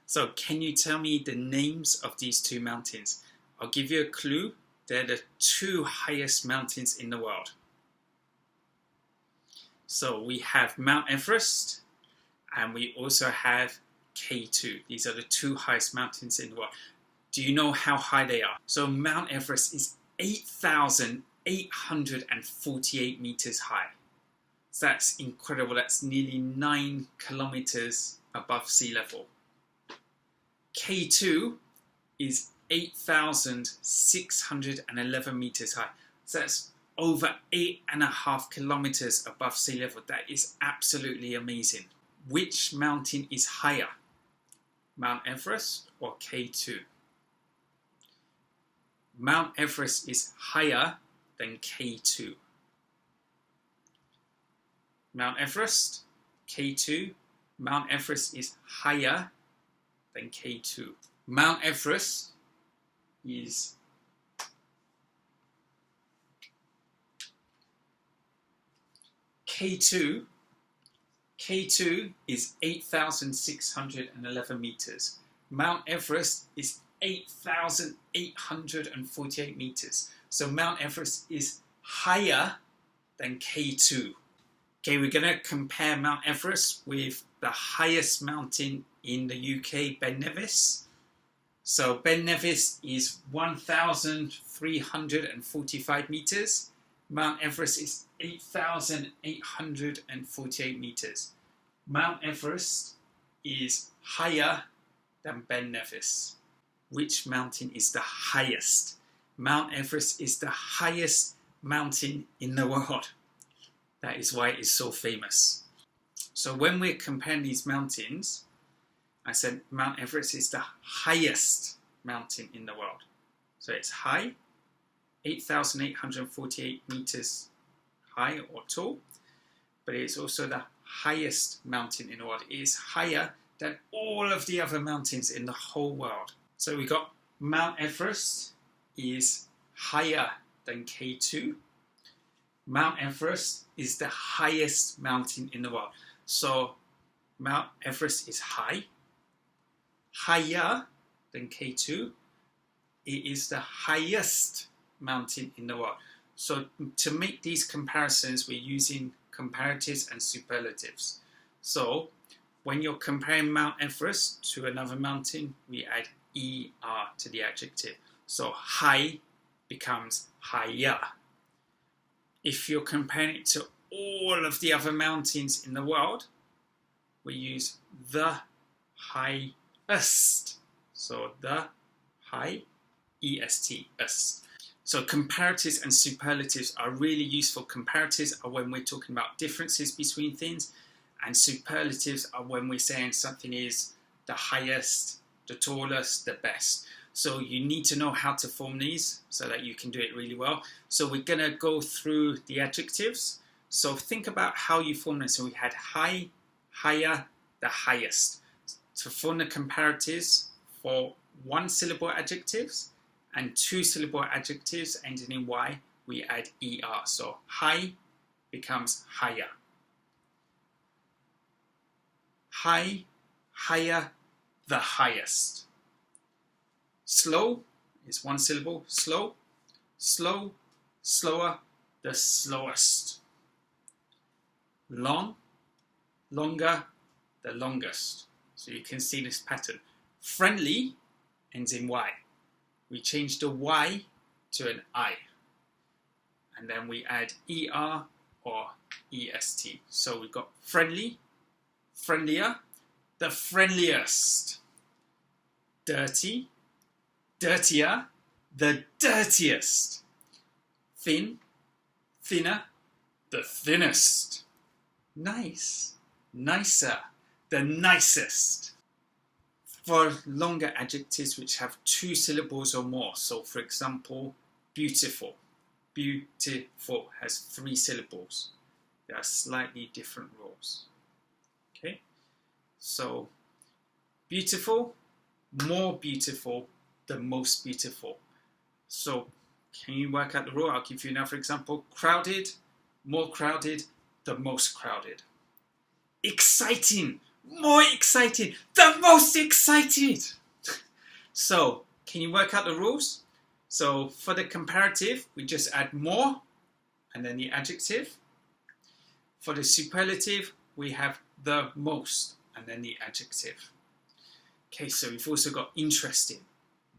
So can you tell me the names of these two mountains? I'll give you a clue. They're the two highest mountains in the world. So we have Mount Everest and we also have K2. These are the two highest mountains in the world. Do you know how high they are? So Mount Everest is 8,848 meters high. So that's incredible. That's nearly 9 kilometers above sea level. K2 is 8,611 meters high. So that's over 8.5 kilometers above sea level. That is absolutely amazing. Which mountain is higher? Mount Everest or K2? Mount Everest is higher than K2. Mount Everest, K2. Mount Everest is higher than K2. Mount Everest is K2 is 8,611 meters. Mount Everest is 8,848 meters. So Mount Everest is higher than K2. Okay, we're going to compare Mount Everest with the highest mountain in the UK, Ben Nevis. So Ben Nevis is 1,345 meters. Mount Everest is 8,848 meters. Mount Everest is higher than Ben Nevis. Which mountain is the highest? Mount Everest is the highest mountain in the world. That is why it is so famous. So when we're comparing these mountains, I said Mount Everest is the highest mountain in the world. So it's high, 8,848 meters high or tall, but it's also the highest mountain in the world. It is higher than all of the other mountains in the whole world. So we got Mount Everest is higher than K2. Mount Everest is the highest mountain in the world. So Mount Everest is high, higher than K2. It is the highest mountain in the world. So to make these comparisons, we're using comparatives and superlatives. So when you're comparing Mount Everest to another mountain, we add ER to the adjective. So high becomes higher. If you're comparing it to all of the other mountains in the world, we use the highest. So the high, EST, est. So comparatives and superlatives are really useful. Comparatives are when we're talking about differences between things, and superlatives are when we're saying something is the highest, the tallest, the best. So you need to know how to form these so that you can do it really well. So we're going to go through the adjectives. So think about how you form them. So we had high, higher, the highest. To form the comparatives for one syllable adjectives and two syllable adjectives ending in Y, we add ER. So high becomes higher. High, higher, the highest. Slow is one syllable, slow, slow, slower, the slowest. Long, longer, the longest. So you can see this pattern. Friendly ends in Y. We change the Y to an I. And then we add ER or EST. So we've got friendly, friendlier, the friendliest. Dirty, dirtier, the dirtiest. Thin, thinner, the thinnest. Nice, nicer, the nicest. For longer adjectives which have two syllables or more, so for example, beautiful. Beautiful has 3 syllables. There are slightly different rules. Okay, so beautiful, more beautiful, the most beautiful. So can you work out the rule? I'll give you another example. Crowded, more crowded, the most crowded. Exciting, more excited, the most excited. So, can you work out the rules? So, for the comparative, we just add more and then the adjective. For the superlative, we have the most and then the adjective. Okay, so we've also got interesting,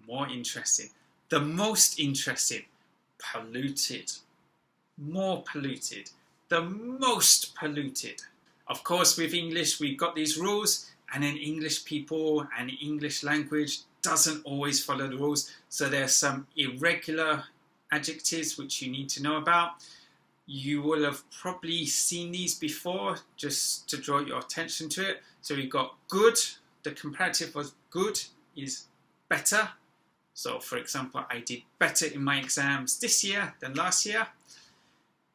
more interesting, the most interesting, polluted, more polluted, the most polluted. Of course, with English, we've got these rules, and then English people and English language doesn't always follow the rules. So there are some irregular adjectives which you need to know about. You will have probably seen these before, just to draw your attention to it. So we've got good. The comparative was good is better. So for example, I did better in my exams this year than last year.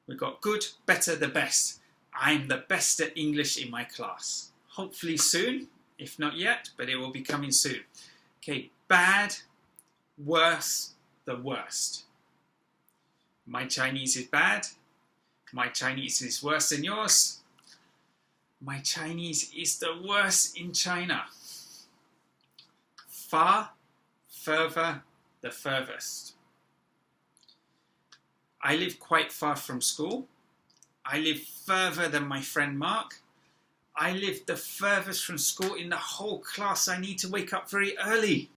We've got good, better, the best. I'm the best at English in my class. Hopefully soon, if not yet, but it will be coming soon. Okay, bad, worse, the worst. My Chinese is bad. My Chinese is worse than yours. My Chinese is the worst in China. Far, further, the furthest. I live quite far from school. I live further than my friend Mark. I live the furthest from school in the whole class. I need to wake up very early.